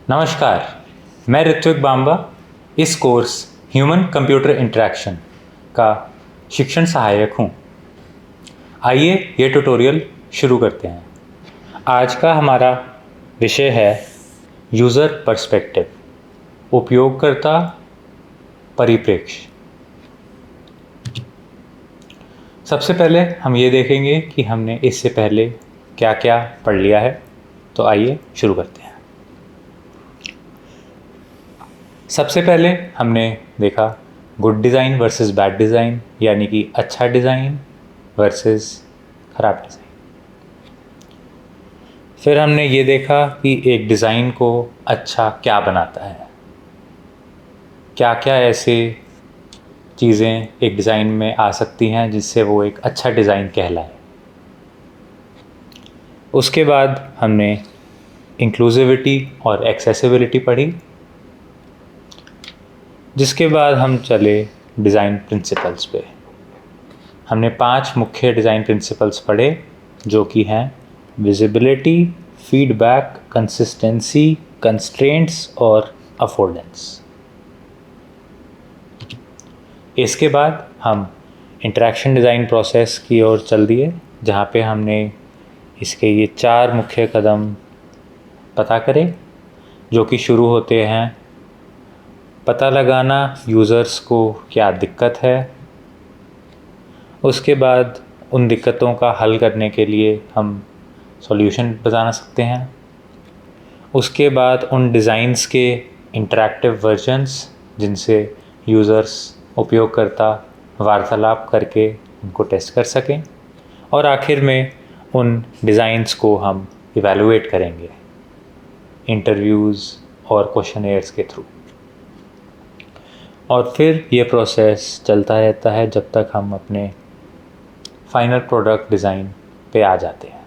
नमस्कार, मैं ऋत्विक बांबा इस कोर्स ह्यूमन कंप्यूटर इंटरेक्शन का शिक्षण सहायक हूँ। आइए ये ट्यूटोरियल शुरू करते हैं। आज का हमारा विषय है यूज़र पर्सपेक्टिव, उपयोगकर्ता परिप्रेक्ष्य। सबसे पहले हम ये देखेंगे कि हमने इससे पहले क्या क्या पढ़ लिया है। तो आइए शुरू करते हैं। सबसे पहले हमने देखा good design versus bad design, यानी कि अच्छा डिज़ाइन वर्सेस ख़राब डिज़ाइन। फिर हमने ये देखा कि एक डिज़ाइन को अच्छा क्या बनाता है, क्या क्या ऐसे चीज़ें एक डिज़ाइन में आ सकती हैं जिससे वो एक अच्छा डिज़ाइन कहलाए। उसके बाद हमने इंक्लूसिविटी और एक्सेसिबिलिटी पढ़ी, जिसके बाद हम चले डिज़ाइन प्रिंसिपल्स पे। हमने 5 मुख्य डिज़ाइन प्रिंसिपल्स पढ़े, जो कि हैं विजिबिलिटी, फीडबैक, कंसिस्टेंसी, कंस्ट्रेंट्स और अफोर्डेंस। इसके बाद हम इंटरेक्शन डिज़ाइन प्रोसेस की ओर चल दिए, जहाँ पे हमने इसके ये 4 मुख्य कदम पता करें, जो कि शुरू होते हैं पता लगाना यूज़र्स को क्या दिक्कत है। उसके बाद उन दिक्कतों का हल करने के लिए हम सॉल्यूशन बता सकते हैं। उसके बाद उन डिज़ाइंस के इंटरैक्टिव वर्जन्स जिनसे यूज़र्स उपयोगकर्ता वार्तालाप करके उनको टेस्ट कर सकें। और आखिर में उन डिज़ाइंस को हम इवैल्यूएट करेंगे इंटरव्यूज़ और क्वेश्चनेयर्स के थ्रू। और फिर ये प्रोसेस चलता रहता है जब तक हम अपने फाइनल प्रोडक्ट डिज़ाइन पे आ जाते हैं।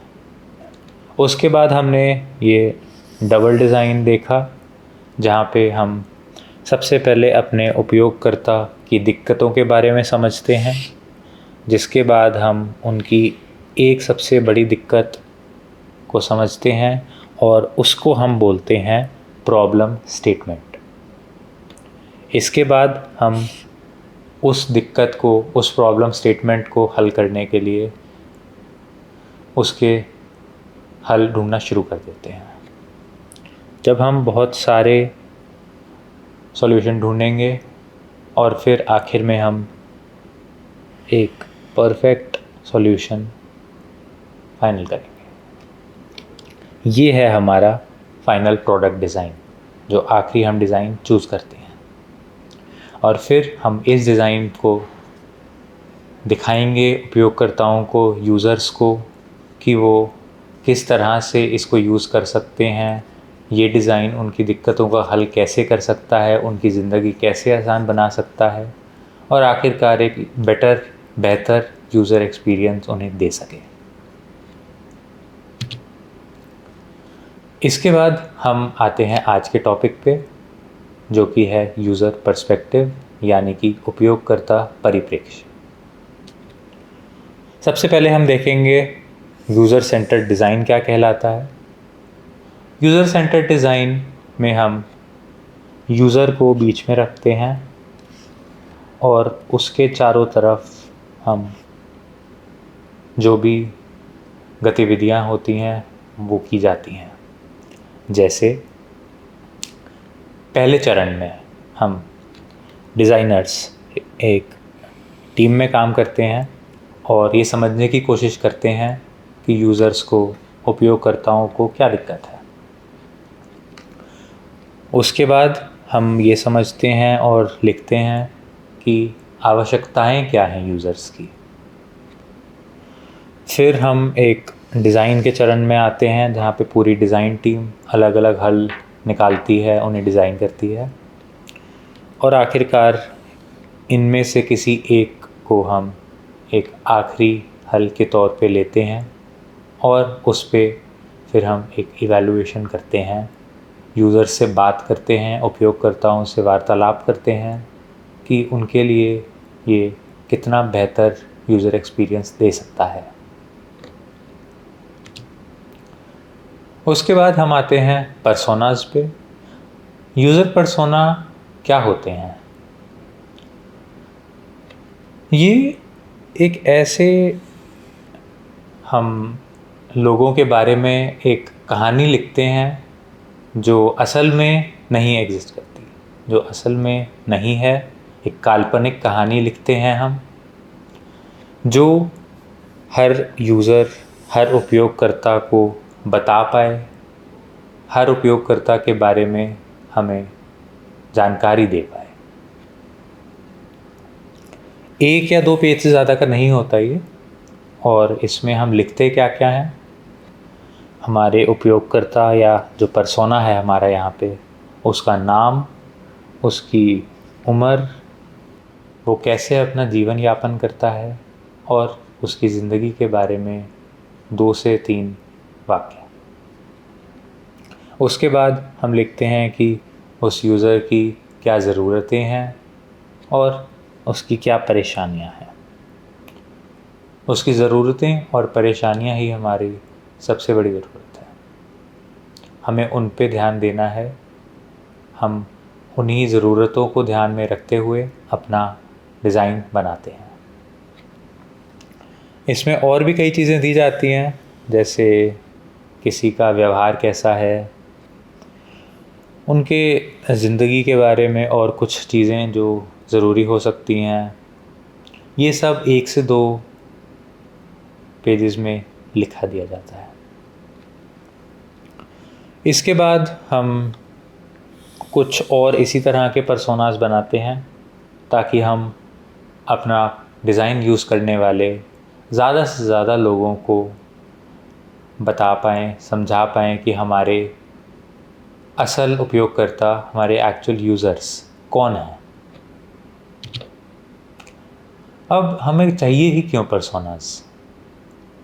उसके बाद हमने ये डबल डिज़ाइन देखा, जहाँ पे हम सबसे पहले अपने उपयोगकर्ता की दिक्कतों के बारे में समझते हैं, जिसके बाद हम उनकी एक सबसे बड़ी दिक्कत को समझते हैं और उसको हम बोलते हैं प्रॉब्लम स्टेटमेंट। इसके बाद हम उस दिक्कत को, उस प्रॉब्लम स्टेटमेंट को हल करने के लिए उसके हल ढूंढना शुरू कर देते हैं। जब हम बहुत सारे सॉल्यूशन ढूंढेंगे और फिर आखिर में हम एक परफेक्ट सॉल्यूशन फाइनल करेंगे। ये है हमारा फाइनल प्रोडक्ट डिज़ाइन, जो आखिरी हम डिज़ाइन चूज़ करते हैं। और फिर हम इस डिज़ाइन को दिखाएंगे उपयोगकर्ताओं को, यूज़र्स को, कि वो किस तरह से इसको यूज़ कर सकते हैं। ये डिज़ाइन उनकी दिक्कतों का हल कैसे कर सकता है, उनकी ज़िंदगी कैसे आसान बना सकता है, और आखिरकार एक बेहतर यूज़र एक्सपीरियंस उन्हें दे सके। इसके बाद हम आते हैं आज के टॉपिक पे, जो कि है यूज़र पर्सपेक्टिव, यानी कि उपयोगकर्ता परिप्रेक्ष्य। सबसे पहले हम देखेंगे यूज़र सेंटर्ड डिज़ाइन क्या कहलाता है। यूज़र सेंटर्ड डिज़ाइन में हम यूज़र को बीच में रखते हैं और उसके चारों तरफ हम जो भी गतिविधियां होती हैं वो की जाती हैं। जैसे पहले चरण में हम डिज़ाइनर्स एक टीम में काम करते हैं और ये समझने की कोशिश करते हैं कि यूज़र्स को, उपयोगकर्ताओं को क्या दिक्कत है। उसके बाद हम ये समझते हैं और लिखते हैं कि आवश्यकताएं क्या हैं यूज़र्स की। फिर हम एक डिज़ाइन के चरण में आते हैं, जहाँ पे पूरी डिज़ाइन टीम अलग अलग हल निकालती है, उन्हें डिज़ाइन करती है, और आखिरकार इनमें से किसी एक को हम एक आखिरी हल के तौर पे लेते हैं और उस पे फिर हम एक इवैल्यूएशन करते हैं, यूज़र से बात करते हैं, उपयोगकर्ताओं से वार्तालाप करते हैं कि उनके लिए ये कितना बेहतर यूज़र एक्सपीरियंस दे सकता है। उसके बाद हम आते हैं पर्सोनास पे, यूज़र पर्सोना क्या होते हैं? ये एक ऐसे हम लोगों के बारे में एक कहानी लिखते हैं जो असल में नहीं एग्जिस्ट करती, जो असल में नहीं है। एक काल्पनिक कहानी लिखते हैं हम, जो हर यूज़र, हर उपयोगकर्ता को बता पाए, हर उपयोगकर्ता के बारे में हमें जानकारी दे पाए। एक या दो पेज से ज़्यादा का नहीं होता ये। और इसमें हम लिखते क्या क्या हैं? हमारे उपयोगकर्ता या जो पर्सोना है हमारा यहाँ पे, उसका नाम, उसकी उम्र, वो कैसे अपना जीवन यापन करता है, और उसकी ज़िंदगी के बारे में 2 से 3 वाक्य। उसके बाद हम लिखते हैं कि उस यूज़र की क्या ज़रूरतें हैं और उसकी क्या परेशानियां हैं। उसकी ज़रूरतें और परेशानियां ही हमारी सबसे बड़ी ज़रूरत है। हमें उन पे ध्यान देना है। हम उन्हीं ज़रूरतों को ध्यान में रखते हुए अपना डिज़ाइन बनाते हैं। इसमें और भी कई चीज़ें दी जाती हैं, जैसे किसी का व्यवहार कैसा है, उनके ज़िंदगी के बारे में और कुछ चीज़ें जो ज़रूरी हो सकती हैं। ये सब 1 से 2 पेजेस में लिखा दिया जाता है। इसके बाद हम कुछ और इसी तरह के पर्सोनास बनाते हैं ताकि हम अपना डिज़ाइन यूज़ करने वाले ज़्यादा से ज़्यादा लोगों को बता पाएँ, समझा पाएँ कि हमारे असल उपयोगकर्ता, हमारे एक्चुअल यूज़र्स कौन हैं। अब हमें चाहिए ही क्यों पर्सोनास?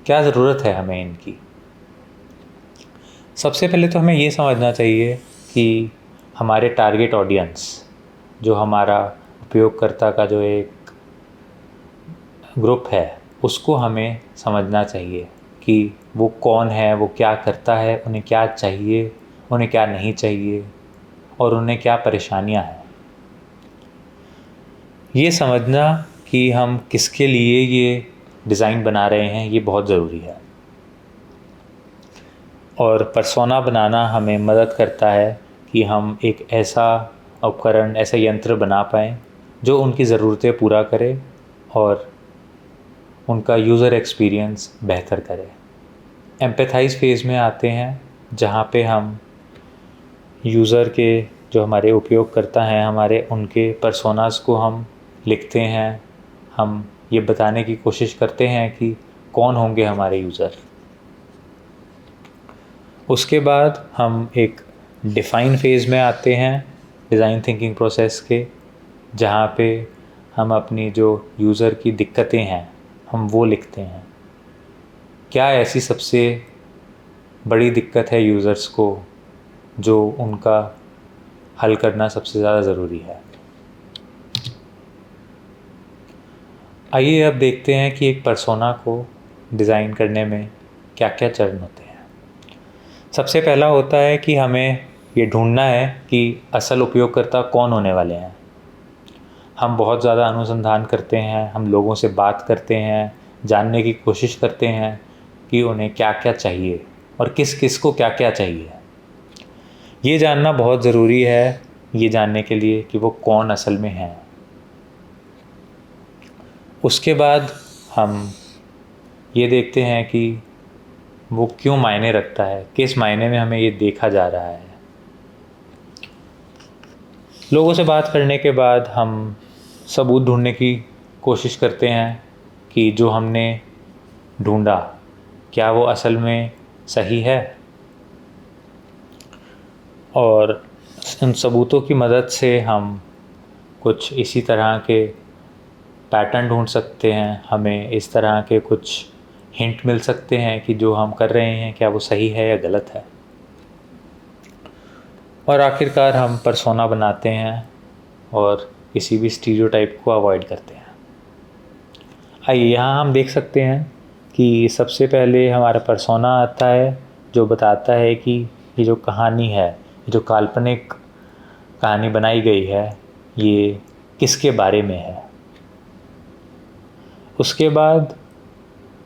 क्या ज़रूरत है हमें इनकी? सबसे पहले तो हमें ये समझना चाहिए कि हमारे टारगेट ऑडियंस, जो हमारा उपयोगकर्ता का जो एक ग्रुप है, उसको हमें समझना चाहिए कि वो कौन है, वो क्या करता है, उन्हें क्या चाहिए, उन्हें क्या नहीं चाहिए, और उन्हें क्या परेशानियां हैं। ये समझना कि हम किसके लिए ये डिज़ाइन बना रहे हैं, ये बहुत ज़रूरी है। और पर्सोना बनाना हमें मदद करता है कि हम एक ऐसा उपकरण, ऐसा यंत्र बना पाएँ जो उनकी ज़रूरतें पूरा करे और उनका यूज़र एक्सपीरियंस बेहतर करे। एम्पैथाइज़ फेज़ में आते हैं, जहाँ पे हम यूज़र के, जो हमारे उपयोगकर्ता हैं हमारे, उनके पर्सोनास को हम लिखते हैं। हम ये बताने की कोशिश करते हैं कि कौन होंगे हमारे यूज़र। उसके बाद हम एक डिफ़ाइन फेज़ में आते हैं डिज़ाइन थिंकिंग प्रोसेस के, जहाँ पे हम अपनी जो यूज़र की दिक्कतें हैं हम वो लिखते हैं। क्या ऐसी सबसे बड़ी दिक्कत है यूज़र्स को जो उनका हल करना सबसे ज़्यादा ज़रूरी है। आइए अब देखते हैं कि एक पर्सोना को डिज़ाइन करने में क्या क्या चरण होते हैं। सबसे पहला होता है कि हमें ये ढूंढना है कि असल उपयोगकर्ता कौन होने वाले हैं। हम बहुत ज़्यादा अनुसंधान करते हैं, हम लोगों से बात करते हैं, जानने की कोशिश करते हैं कि उन्हें क्या क्या चाहिए और किस किस को क्या क्या चाहिए। ये जानना बहुत ज़रूरी है, ये जानने के लिए कि वो कौन असल में हैं। उसके बाद हम ये देखते हैं कि वो क्यों मायने रखता है, किस मायने में हमें ये देखा जा रहा है। लोगों से बात करने के बाद हम सबूत ढूंढने की कोशिश करते हैं कि जो हमने ढूंढा क्या वो असल में सही है, और उन सबूतों की मदद से हम कुछ इसी तरह के पैटर्न ढूंढ सकते हैं। हमें इस तरह के कुछ हिंट मिल सकते हैं कि जो हम कर रहे हैं क्या वो सही है या गलत है। और आखिरकार हम पर्सोना बनाते हैं और किसी भी स्टीरियोटाइप को अवॉइड करते हैं। आइए यहाँ हम देख सकते हैं कि सबसे पहले हमारा पर्सोना आता है जो बताता है कि ये जो कहानी है, ये जो काल्पनिक कहानी बनाई गई है ये किसके बारे में है। उसके बाद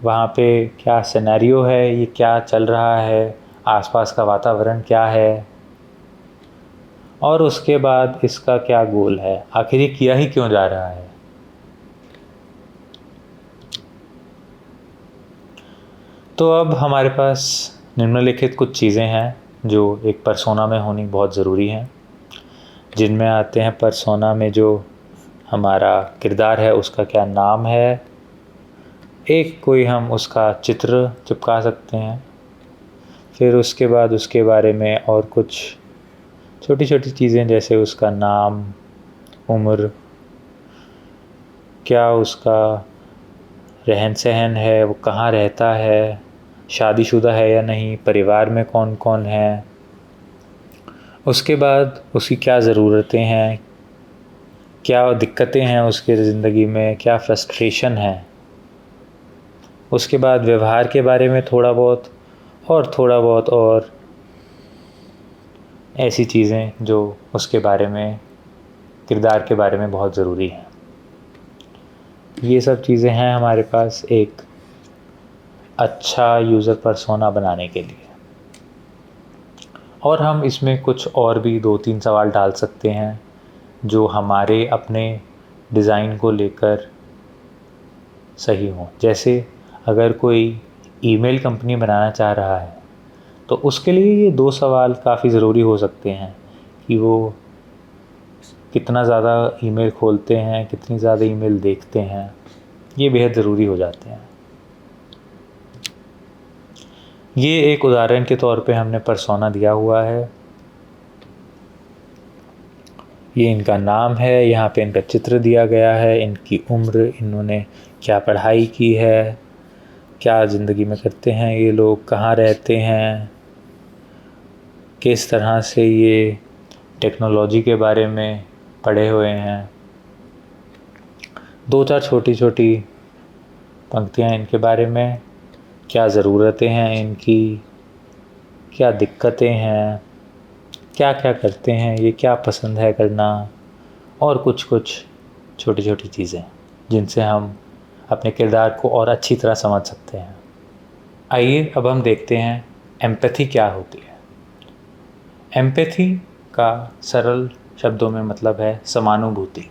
वहाँ पे क्या सिनेरियो है, ये क्या चल रहा है, आसपास का वातावरण क्या है, और उसके बाद इसका क्या गोल है, आखिर ये किया ही क्यों जा रहा है। तो अब हमारे पास निम्नलिखित कुछ चीज़ें हैं जो एक पर्सोना में होनी बहुत ज़रूरी हैं, जिनमें आते हैं पर्सोना में जो हमारा किरदार है उसका क्या नाम है, एक कोई हम उसका चित्र चिपका सकते हैं, फिर उसके बाद उसके बारे में और कुछ छोटी छोटी चीज़ें जैसे उसका नाम, उम्र, क्या उसका रहन सहन है, वो कहाँ रहता है, शादीशुदा है या नहीं, परिवार में कौन कौन है, उसके बाद उसकी क्या ज़रूरतें हैं, क्या दिक्कतें हैं उसके ज़िंदगी में, क्या फ्रस्ट्रेशन है, उसके बाद व्यवहार के बारे में थोड़ा बहुत और ऐसी चीज़ें जो उसके बारे में, किरदार के बारे में बहुत ज़रूरी हैं। ये सब चीज़ें हैं हमारे पास एक अच्छा यूज़र पर्सोना बनाने के लिए। और हम इसमें कुछ और भी 2-3 सवाल डाल सकते हैं जो हमारे अपने डिज़ाइन को लेकर सही हों। जैसे अगर कोई ईमेल कंपनी बनाना चाह रहा है तो उसके लिए ये 2 सवाल काफ़ी ज़रूरी हो सकते हैं कि वो कितना ज़्यादा ईमेल खोलते हैं, कितनी ज़्यादा ईमेल देखते हैं, ये बेहद ज़रूरी हो जाते हैं। ये एक उदाहरण के तौर पे हमने पर्सोना दिया हुआ है। ये इनका नाम है, यहाँ पे इनका चित्र दिया गया है, इनकी उम्र, इन्होंने क्या पढ़ाई की है, क्या ज़िंदगी में करते हैं ये लोग, कहाँ रहते हैं, किस तरह से ये टेक्नोलॉजी के बारे में पढ़े हुए हैं। 2-4 छोटी-छोटी पंक्तियाँ इनके बारे में, क्या ज़रूरतें हैं इनकी, क्या दिक्कतें हैं, क्या क्या करते हैं, ये क्या पसंद है करना, और कुछ छोटी छोटी चीज़ें जिनसे हम अपने किरदार को और अच्छी तरह समझ सकते हैं। आइए अब हम देखते हैं एम्पैथी क्या होती है। एम्पैथी का सरल शब्दों में मतलब है समानुभूति।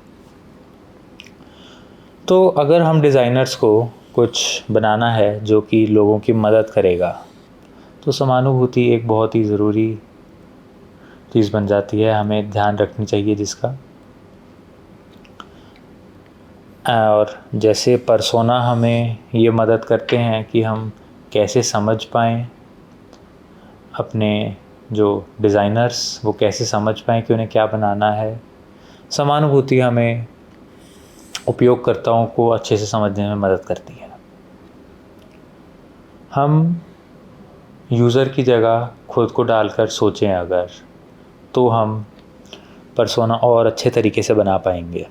तो अगर हम डिज़ाइनर्स को कुछ बनाना है जो कि लोगों की मदद करेगा तो समानुभूति एक बहुत ही ज़रूरी चीज़ बन जाती है, हमें ध्यान रखनी चाहिए जिसका। और जैसे पर्सोना हमें ये मदद करते हैं कि हम कैसे समझ पाएँ अपने जो डिज़ाइनर्स, वो कैसे समझ पाएँ कि उन्हें क्या बनाना है। समानुभूति हमें उपयोगकर्ताओं को अच्छे से समझने में मदद करती है। हम यूज़र की जगह खुद को डालकर सोचें अगर, तो हम पर्सोना और अच्छे तरीके से बना पाएंगे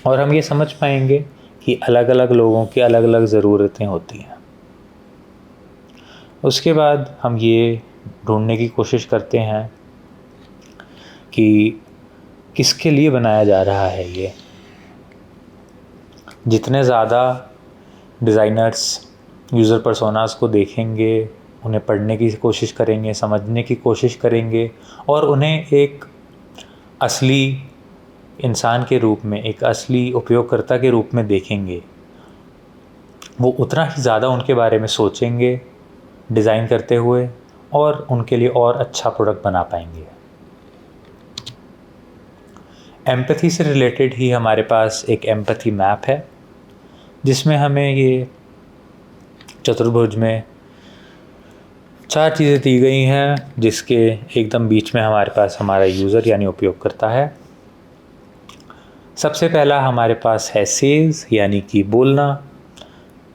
और हम ये समझ पाएंगे कि अलग अलग लोगों की अलग अलग ज़रूरतें होती हैं। उसके बाद हम ये ढूंढने की कोशिश करते हैं कि किसके लिए बनाया जा रहा है ये। जितने ज़्यादा डिज़ाइनर्स यूज़र पर्सोनास को देखेंगे, उन्हें पढ़ने की कोशिश करेंगे, समझने की कोशिश करेंगे और उन्हें एक असली इंसान के रूप में, एक असली उपयोगकर्ता के रूप में देखेंगे, वो उतना ही ज़्यादा उनके बारे में सोचेंगे डिज़ाइन करते हुए और उनके लिए और अच्छा प्रोडक्ट बना पाएंगे। एम्पैथी से रिलेटेड ही हमारे पास एक एम्पैथी मैप है जिसमें हमें ये चतुर्भुज में 4 चीज़ें दी गई हैं, जिसके एकदम बीच में हमारे पास हमारा यूज़र यानी उपयोगकर्ता है। सबसे पहला हमारे पास है सेज यानी कि बोलना,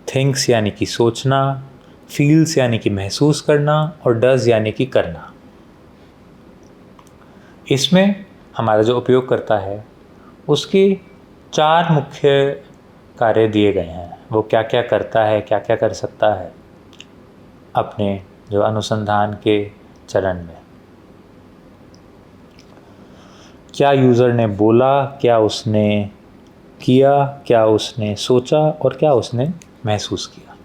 थिंक्स यानी कि सोचना, फील्स यानी कि महसूस करना और डज यानी कि करना। इसमें हमारा जो उपयोगकर्ता है उसके 4 मुख्य कार्य दिए गए हैं। वो क्या क्या करता है, क्या क्या कर सकता है अपने जो अनुसंधान के चरण में। क्या यूज़र ने बोला, क्या उसने किया, क्या उसने सोचा और क्या उसने महसूस किया।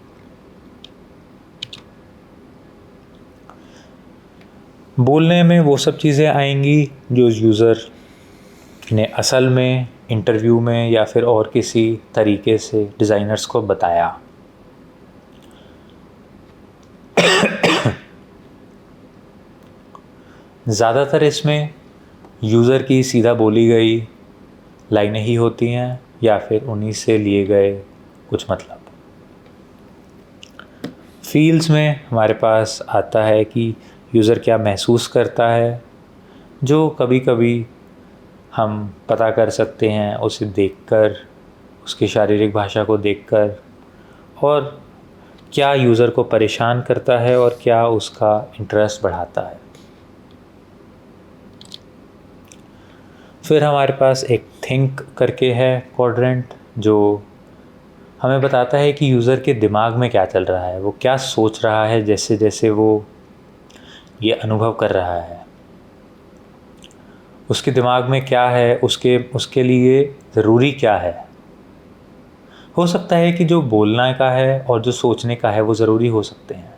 बोलने में वो सब चीज़ें आएंगी जो यूज़र ने असल में इंटरव्यू में या फिर और किसी तरीके से डिज़ाइनर्स को बताया। ज़्यादातर इसमें यूज़र की सीधा बोली गई लाइनें ही होती हैं या फिर उन्हीं से लिए गए कुछ मतलब। फील्ड्स में हमारे पास आता है कि यूज़र क्या महसूस करता है, जो कभी कभी हम पता कर सकते हैं उसे देखकर, उसकी शारीरिक भाषा को देखकर, और क्या यूज़र को परेशान करता है और क्या उसका इंटरेस्ट बढ़ाता है। फिर हमारे पास एक थिंक करके है क्वाड्रेंट, जो हमें बताता है कि यूज़र के दिमाग में क्या चल रहा है, वो क्या सोच रहा है जैसे जैसे वो ये अनुभव कर रहा है, उसके दिमाग में क्या है, उसके लिए ज़रूरी क्या है। हो सकता है कि जो बोलना का है और जो सोचने का है वो ज़रूरी हो सकते हैं,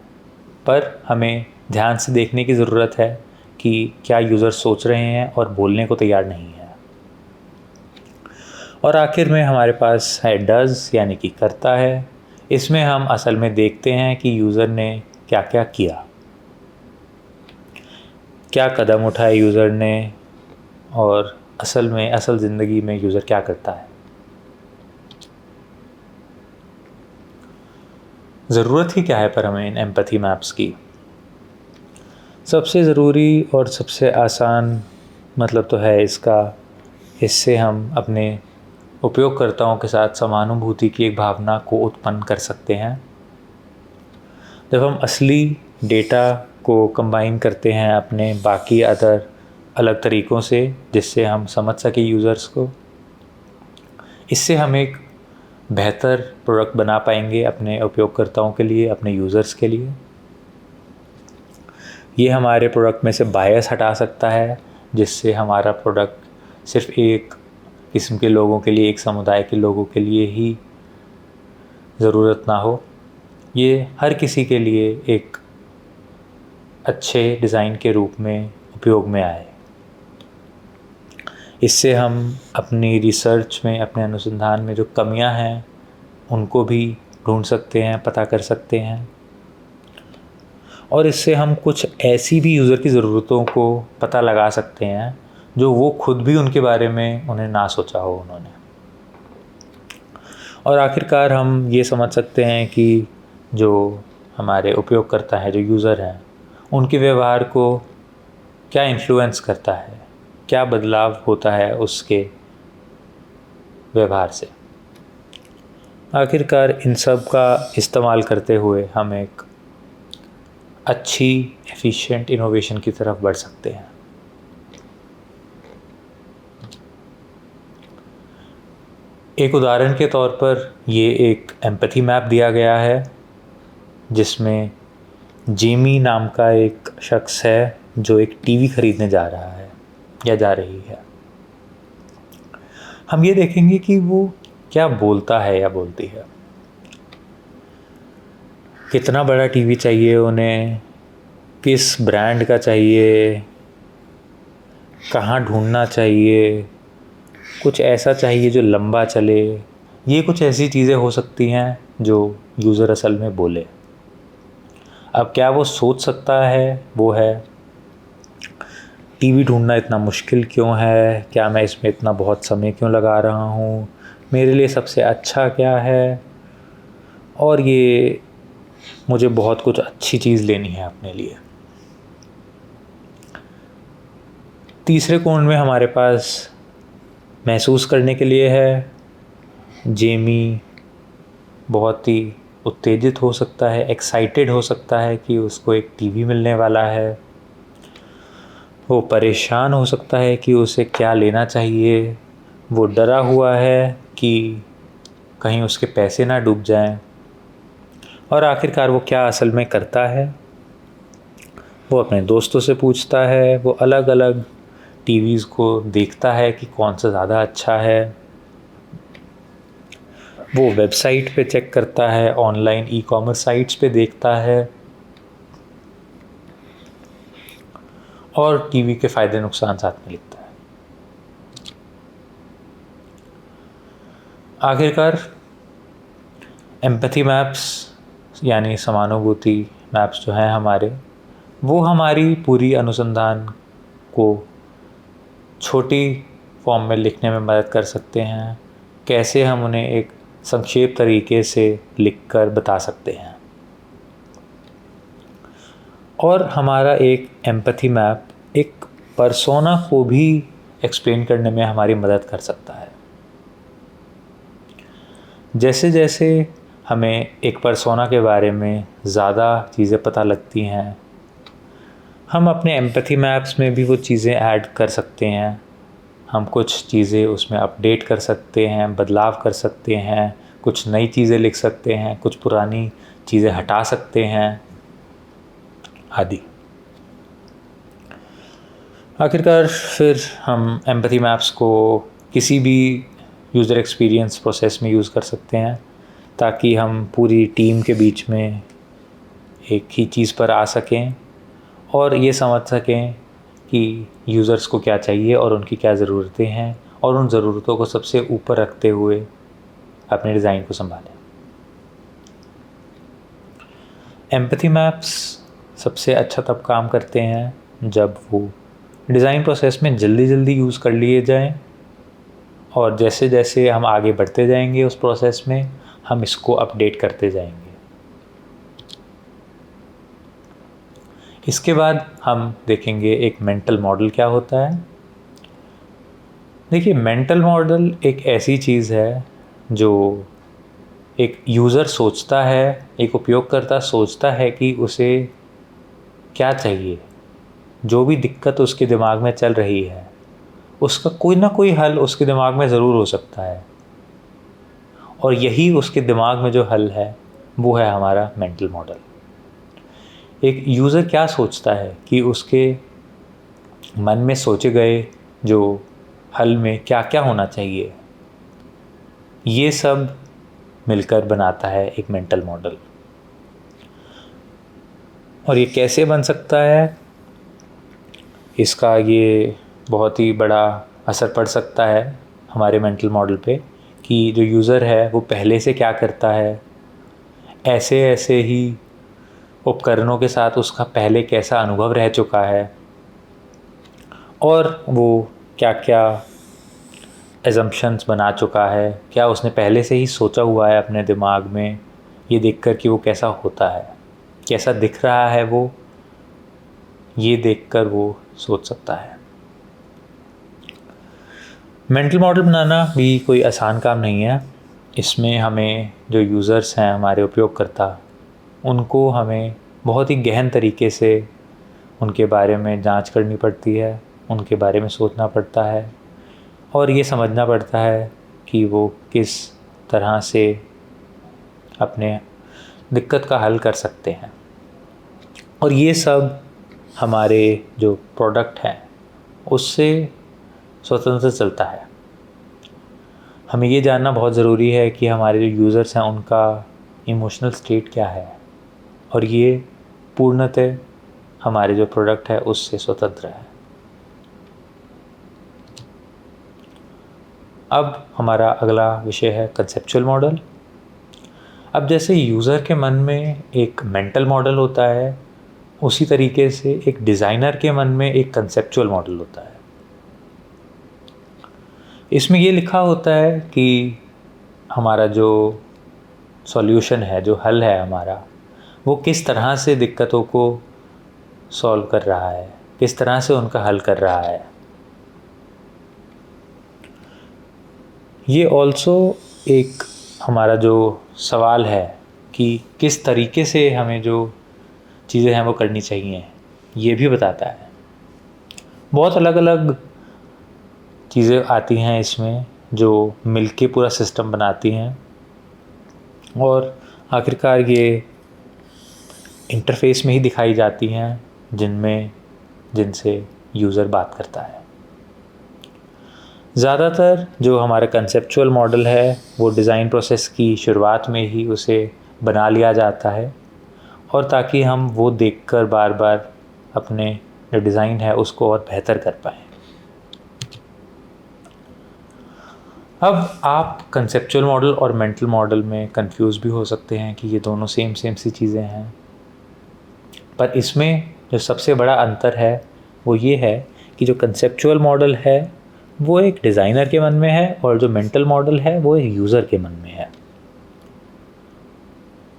पर हमें ध्यान से देखने की ज़रूरत है कि क्या यूज़र सोच रहे हैं और बोलने को तैयार नहीं है। और आखिर में हमारे पास है डज़, यानी कि करता है। इसमें हम असल में देखते हैं कि यूज़र ने क्या क्या किया, क्या कदम उठाए यूज़र ने, और असल ज़िंदगी में यूज़र क्या करता है। ज़रूरत ही क्या है पर हमें इन एम्पैथी मैप्स की। सबसे ज़रूरी और सबसे आसान मतलब तो है इसका, इससे हम अपने उपयोगकर्ताओं के साथ समानुभूति की एक भावना को उत्पन्न कर सकते हैं। जब हम असली डेटा को कंबाइन करते हैं अपने बाकी अलग तरीक़ों से, जिससे हम समझ सकें यूज़र्स को, इससे हम एक बेहतर प्रोडक्ट बना पाएंगे अपने उपयोगकर्ताओं के लिए, अपने यूज़र्स के लिए। ये हमारे प्रोडक्ट में से बायस हटा सकता है, जिससे हमारा प्रोडक्ट सिर्फ एक किस्म के लोगों के लिए, एक समुदाय के लोगों के लिए ही ज़रूरत ना हो, ये हर किसी के लिए एक अच्छे डिज़ाइन के रूप में उपयोग में आए। इससे हम अपनी रिसर्च में, अपने अनुसंधान में जो कमियां हैं उनको भी ढूंढ सकते हैं, पता कर सकते हैं, और इससे हम कुछ ऐसी भी यूज़र की ज़रूरतों को पता लगा सकते हैं जो वो खुद भी उनके बारे में उन्हें ना सोचा हो उन्होंने। और आखिरकार हम ये समझ सकते हैं कि जो हमारे उपयोगकर्ता हैं, जो यूज़र हैं, उनके व्यवहार को क्या इन्फ्लुएंस करता है, क्या बदलाव होता है उसके व्यवहार से। आखिरकार इन सब का इस्तेमाल करते हुए हम एक अच्छी एफिशिएंट इनोवेशन की तरफ बढ़ सकते हैं। एक उदाहरण के तौर पर ये एक एम्पैथी मैप दिया गया है, जिसमें जेमी नाम का एक शख्स है जो एक टीवी खरीदने जा रहा है या जा रही है। हम ये देखेंगे कि वो क्या बोलता है या बोलती है, कितना बड़ा टीवी चाहिए उन्हें, किस ब्रांड का चाहिए, कहाँ ढूंढना चाहिए, कुछ ऐसा चाहिए जो लंबा चले। ये कुछ ऐसी चीज़ें हो सकती हैं जो यूज़र असल में बोले। अब क्या वो सोच सकता है, वो है टीवी ढूंढना इतना मुश्किल क्यों है, क्या मैं इसमें इतना बहुत समय क्यों लगा रहा हूँ, मेरे लिए सबसे अच्छा क्या है, और ये मुझे बहुत कुछ अच्छी चीज़ लेनी है अपने लिए। तीसरे कोण में हमारे पास महसूस करने के लिए है। जेमी बहुत ही उत्तेजित हो सकता है, एक्साइटेड हो सकता है कि उसको एक टीवी मिलने वाला है। वो परेशान हो सकता है कि उसे क्या लेना चाहिए, वो डरा हुआ है कि कहीं उसके पैसे ना डूब जाएं। और आखिरकार वो क्या असल में करता है, वो अपने दोस्तों से पूछता है, वो अलग अलग टीवीज़ को देखता है कि कौन सा ज़्यादा अच्छा है, वो वेबसाइट पे चेक करता है, ऑनलाइन ई-कॉमर्स साइट्स पे देखता है और टीवी के फ़ायदे नुकसान साथ में लिखता है। आखिरकार एम्पैथी मैप्स यानी समानुभूति मैप्स जो हैं हमारे, वो हमारी पूरी अनुसंधान को छोटी फॉर्म में लिखने में मदद कर सकते हैं। कैसे हम उन्हें एक संक्षेप तरीके से लिखकर बता सकते हैं। और हमारा एक एम्पैथी मैप एक पर्सोना को भी एक्सप्लेन करने में हमारी मदद कर सकता है। जैसे जैसे हमें एक पर्सोना के बारे में ज़्यादा चीज़ें पता लगती हैं, हम अपने एम्पैथी मैप्स में भी वो चीज़ें ऐड कर सकते हैं। हम कुछ चीज़ें उसमें अपडेट कर सकते हैं, बदलाव कर सकते हैं, कुछ नई चीज़ें लिख सकते हैं, कुछ पुरानी चीज़ें हटा सकते हैं आदि। आखिरकार फिर हम एम्पैथी मैप्स को किसी भी यूज़र एक्सपीरियंस प्रोसेस में यूज़ कर सकते हैं, ताकि हम पूरी टीम के बीच में एक ही चीज़ पर आ सकें और ये समझ सकें कि यूज़र्स को क्या चाहिए और उनकी क्या ज़रूरतें हैं, और उन ज़रूरतों को सबसे ऊपर रखते हुए अपने डिज़ाइन को संभालें। एम्पैथी मैप्स सबसे अच्छा तब काम करते हैं जब वो डिज़ाइन प्रोसेस में जल्दी जल्दी यूज़ कर लिए जाएं, और जैसे जैसे हम आगे बढ़ते जाएंगे उस प्रोसेस में हम इसको अपडेट करते जाएंगे। इसके बाद हम देखेंगे एक मेंटल मॉडल क्या होता है। देखिए, मेंटल मॉडल एक ऐसी चीज़ है जो एक यूज़र सोचता है, एक उपयोगकर्ता सोचता है कि उसे क्या चाहिए, जो भी दिक्कत उसके दिमाग में चल रही है उसका कोई ना कोई हल उसके दिमाग में ज़रूर हो सकता है, और यही उसके दिमाग में जो हल है वो है हमारा मेंटल मॉडल। एक यूज़र क्या सोचता है कि उसके मन में सोचे गए जो हल में क्या क्या होना चाहिए, ये सब मिलकर बनाता है एक मेंटल मॉडल। और ये कैसे बन सकता है, इसका ये बहुत ही बड़ा असर पड़ सकता है हमारे मेंटल मॉडल पे कि जो यूज़र है वो पहले से क्या करता है, ऐसे ऐसे ही उपकरणों के साथ उसका पहले कैसा अनुभव रह चुका है, और वो क्या क्या एजम्पशंस बना चुका है, क्या उसने पहले से ही सोचा हुआ है अपने दिमाग में, ये देखकर कि वो कैसा होता है, कैसा दिख रहा है वो, ये देखकर वो सोच सकता है। मेंटल मॉडल बनाना भी कोई आसान काम नहीं है। इसमें हमें जो यूज़र्स हैं, हमारे उपयोगकर्ता, उनको हमें बहुत ही गहन तरीके से उनके बारे में जांच करनी पड़ती है, उनके बारे में सोचना पड़ता है और ये समझना पड़ता है कि वो किस तरह से अपने दिक्कत का हल कर सकते हैं। और ये सब हमारे जो प्रोडक्ट हैं उससे स्वतंत्र चलता है। हमें ये जानना बहुत ज़रूरी है कि हमारे जो यूज़र्स हैं उनका इमोशनल स्टेट क्या है, और ये पूर्णतः हमारे जो प्रोडक्ट है उससे स्वतंत्र है। अब हमारा अगला विषय है कंसेप्चुअल मॉडल। अब जैसे यूज़र के मन में एक मेंटल मॉडल होता है, उसी तरीके से एक डिज़ाइनर के मन में एक कंसेप्चुअल मॉडल होता है। इसमें ये लिखा होता है कि हमारा जो सॉल्यूशन है, जो हल है हमारा, वो किस तरह से दिक्कतों को सॉल्व कर रहा है, किस तरह से उनका हल कर रहा है। ये ऑल्सो एक हमारा जो सवाल है कि किस तरीके से हमें जो चीज़ें हैं वो करनी चाहिए, ये भी बताता है। बहुत अलग अलग चीज़ें आती हैं इसमें जो मिलके पूरा सिस्टम बनाती हैं, और आखिरकार ये इंटरफेस में ही दिखाई जाती हैं जिनसे यूज़र बात करता है। ज़्यादातर जो हमारा कंसेप्चुअल मॉडल है वो डिज़ाइन प्रोसेस की शुरुआत में ही उसे बना लिया जाता है, और ताकि हम वो देखकर बार बार अपने जो डिज़ाइन है उसको और बेहतर कर पाएँ। अब आप कंसेप्चुअल मॉडल और मेंटल मॉडल में कंफ्यूज भी हो सकते हैं कि ये दोनों सेम सी चीज़ें हैं, पर इसमें जो सबसे बड़ा अंतर है वो ये है कि जो कंसेप्चुअल मॉडल है वो एक डिज़ाइनर के मन में है, और जो मेंटल मॉडल है वो एक यूज़र के मन में है।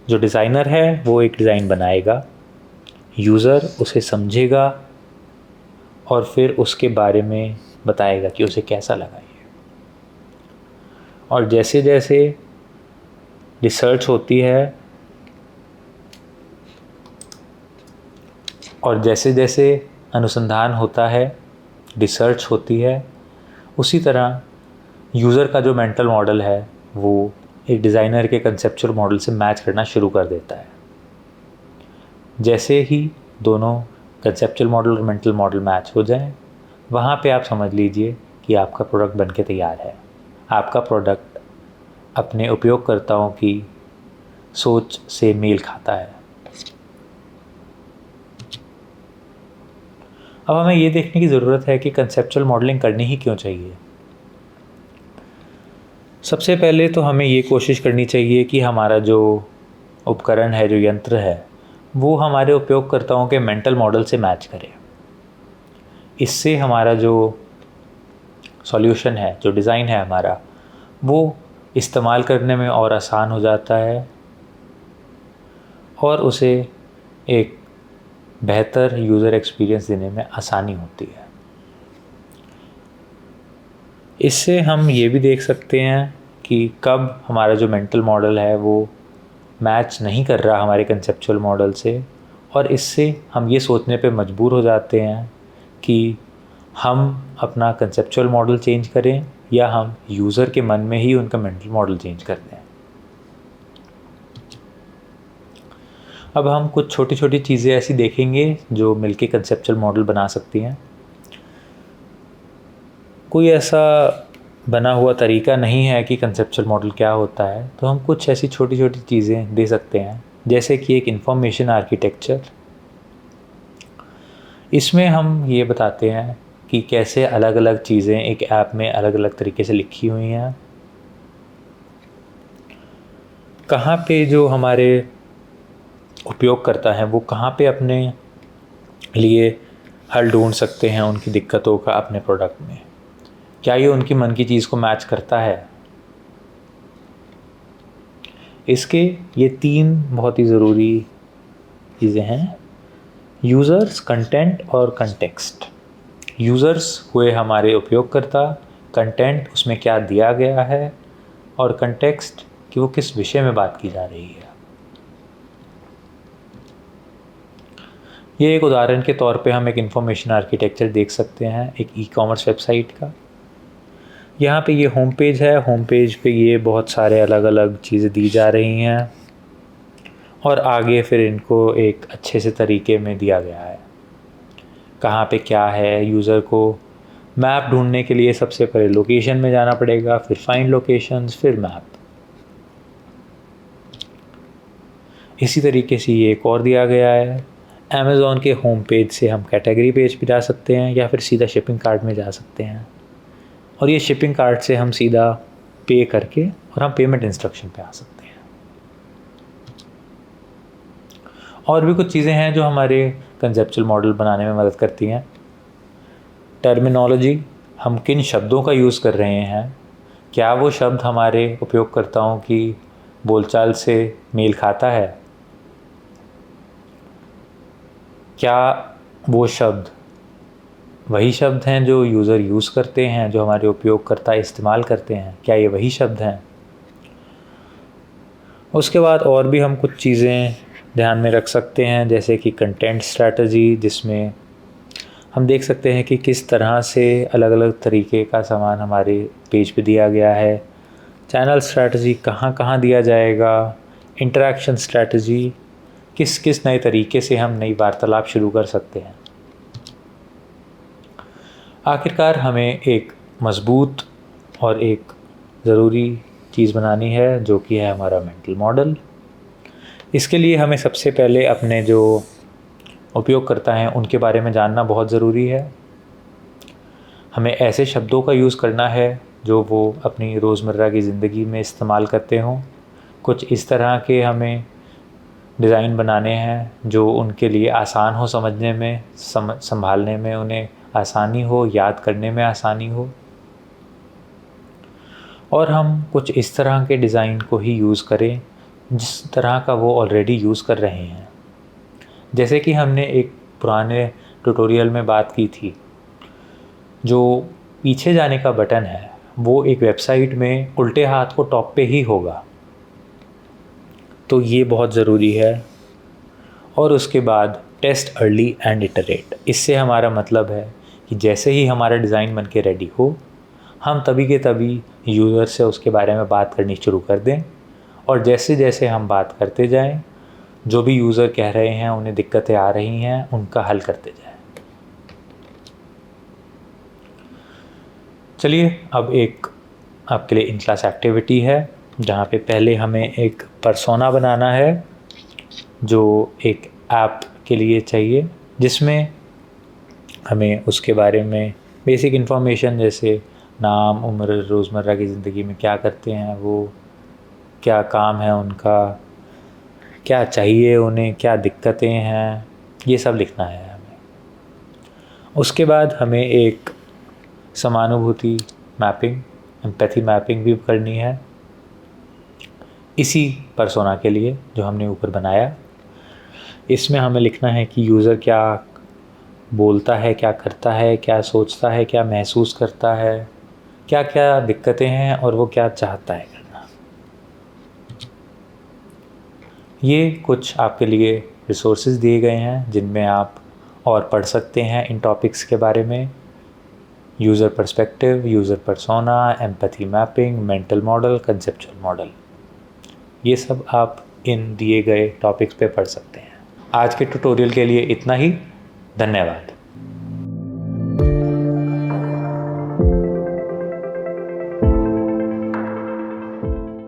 जो डिज़ाइनर है वो एक डिज़ाइन बनाएगा, यूज़र उसे समझेगा और फिर उसके बारे में बताएगा कि उसे कैसा लगा ये। और जैसे जैसे रिसर्च होती है और जैसे जैसे अनुसंधान होता है, रिसर्च होती है, उसी तरह यूज़र का जो मेंटल मॉडल है वो एक डिज़ाइनर के कंसेप्चुअल मॉडल से मैच करना शुरू कर देता है। जैसे ही दोनों कंसेप्चुअल मॉडल और मेंटल मॉडल मैच हो जाएं, वहाँ पे आप समझ लीजिए कि आपका प्रोडक्ट बन के तैयार है। आपका प्रोडक्ट अपने उपयोगकर्ताओं की सोच से मेल खाता है। अब हमें ये देखने की ज़रूरत है कि कंसेप्चुअल मॉडलिंग करनी ही क्यों चाहिए। सबसे पहले तो हमें ये कोशिश करनी चाहिए कि हमारा जो उपकरण है, जो यंत्र है, वो हमारे उपयोगकर्ताओं के मेंटल मॉडल से मैच करे। इससे हमारा जो सॉल्यूशन है, जो डिज़ाइन है हमारा, वो इस्तेमाल करने में और आसान हो जाता है और उसे एक बेहतर यूज़र एक्सपीरियंस देने में आसानी होती है। इससे हम ये भी देख सकते हैं कि कब हमारा जो मेंटल मॉडल है वो मैच नहीं कर रहा हमारे कंसेप्चुअल मॉडल से, और इससे हम ये सोचने पे मजबूर हो जाते हैं कि हम अपना कंसेप्चुअल मॉडल चेंज करें या हम यूज़र के मन में ही उनका मेंटल मॉडल चेंज कर दें। अब हम कुछ छोटी छोटी चीज़ें ऐसी देखेंगे जो मिलके कंसेप्चुअल मॉडल बना सकती हैं। कोई ऐसा बना हुआ तरीका नहीं है कि कंसेप्चुअल मॉडल क्या होता है, तो हम कुछ ऐसी छोटी छोटी चीज़ें दे सकते हैं, जैसे कि एक इंफॉर्मेशन आर्किटेक्चर। इसमें हम ये बताते हैं कि कैसे अलग अलग चीज़ें एक ऐप में अलग अलग तरीके से लिखी हुई हैं, कहाँ पे जो हमारे उपयोगकर्ता हैं वो कहाँ पे अपने लिए हल ढूंढ सकते हैं उनकी दिक्कतों का अपने प्रोडक्ट में, क्या ये उनकी मन की चीज़ को मैच करता है। इसके ये 3 बहुत ही ज़रूरी चीज़ें हैं: यूज़र्स, कंटेंट और कंटेक्स्ट। यूज़र्स हुए हमारे उपयोगकर्ता, कंटेंट उसमें क्या दिया गया है, और कंटेक्स्ट कि वो किस विषय में बात की जा रही है। ये एक उदाहरण के तौर पे हम एक इंफॉर्मेशन आर्किटेक्चर देख सकते हैं एक ई-कॉमर्स वेबसाइट का। यहाँ पे ये होम पेज है, होम पेज पे ये बहुत सारे अलग अलग चीज़ें दी जा रही हैं और आगे फिर इनको एक अच्छे से तरीके में दिया गया है कहाँ पे क्या है। यूज़र को मैप ढूंढने के लिए सबसे पहले लोकेशन में जाना पड़ेगा, फिर फाइंड लोकेशंस, फिर मैप। इसी तरीके से ये एक और दिया गया है। अमेज़ॉन के होम पेज से हम कैटेगरी पेज पे जा सकते हैं या फिर सीधा शिपिंग कार्ट में जा सकते हैं, और ये शिपिंग कार्ट से हम सीधा पे करके और हम पेमेंट इंस्ट्रक्शन पे आ सकते हैं। और भी कुछ चीज़ें हैं जो हमारे कंसेप्चुअल मॉडल बनाने में मदद करती हैं। टर्मिनोलॉजी, हम किन शब्दों का यूज़ कर रहे हैं, क्या वो शब्द हमारे उपयोगकर्ताओं की बोलचाल से मेल खाता है, क्या वो शब्द वही शब्द हैं जो यूज़र यूज़ करते हैं, जो हमारे उपयोगकर्ता इस्तेमाल करते हैं, क्या ये वही शब्द हैं। उसके बाद और भी हम कुछ चीज़ें ध्यान में रख सकते हैं, जैसे कि कंटेंट स्ट्रैटेजी, जिसमें हम देख सकते हैं कि किस तरह से अलग अलग तरीके का सामान हमारे पेज पे दिया गया है। चैनल स्ट्रैटेजी, कहाँ कहाँ दिया जाएगा। इंटरेक्शन स्ट्रैटेजी, किस किस नए तरीके से हम नई वार्तालाप शुरू कर सकते हैं। आखिरकार हमें एक मज़बूत और एक ज़रूरी चीज़ बनानी है जो कि है हमारा मेंटल मॉडल। इसके लिए हमें सबसे पहले अपने जो उपयोगकर्ता हैं उनके बारे में जानना बहुत ज़रूरी है। हमें ऐसे शब्दों का यूज़ करना है जो वो अपनी रोज़मर्रा की ज़िंदगी में इस्तेमाल करते हों। कुछ इस तरह के हमें डिज़ाइन बनाने हैं जो उनके लिए आसान हो समझने में, संभालने में उन्हें आसानी हो, याद करने में आसानी हो। और हम कुछ इस तरह के डिज़ाइन को ही यूज़ करें जिस तरह का वो ऑलरेडी यूज़ कर रहे हैं। जैसे कि हमने एक पुराने ट्यूटोरियल में बात की थी, जो पीछे जाने का बटन है वो एक वेबसाइट में उल्टे हाथ को टॉप पे ही होगा, तो ये बहुत ज़रूरी है। और उसके बाद टेस्ट अर्ली एंड इटरेट। इससे हमारा मतलब है कि जैसे ही हमारा डिज़ाइन बन के रेडी हो, हम तभी के तभी यूज़र से उसके बारे में बात करनी शुरू कर दें, और जैसे जैसे हम बात करते जाएं, जो भी यूज़र कह रहे हैं उन्हें दिक्कतें आ रही हैं, उनका हल करते जाएं। चलिए, अब एक आपके लिए इन क्लास एक्टिविटी है जहाँ पे पहले हमें एक पर्सोना बनाना है जो एक ऐप के लिए चाहिए, जिसमें हमें उसके बारे में बेसिक इन्फॉर्मेशन जैसे नाम, उम्र, रोज़मर्रा की ज़िंदगी में क्या करते हैं वो, क्या काम है उनका, क्या चाहिए उन्हें, क्या दिक्कतें हैं, ये सब लिखना है हमें। उसके बाद हमें एक समानुभूति मैपिंग, एम्पैथी मैपिंग भी करनी है इसी पर्सोना के लिए जो हमने ऊपर बनाया। इसमें हमें लिखना है कि यूज़र क्या बोलता है, क्या करता है, क्या सोचता है, क्या महसूस करता है, क्या क्या दिक्कतें हैं और वो क्या चाहता है करना। ये कुछ आपके लिए रिसोर्सेज दिए गए हैं जिनमें आप और पढ़ सकते हैं इन टॉपिक्स के बारे में। User perspective, user persona, empathy mapping, mental model, conceptual model, ये सब आप इन दिए गए टॉपिक्स पे पढ़ सकते हैं। आज के ट्यूटोरियल के लिए इतना ही। धन्यवाद।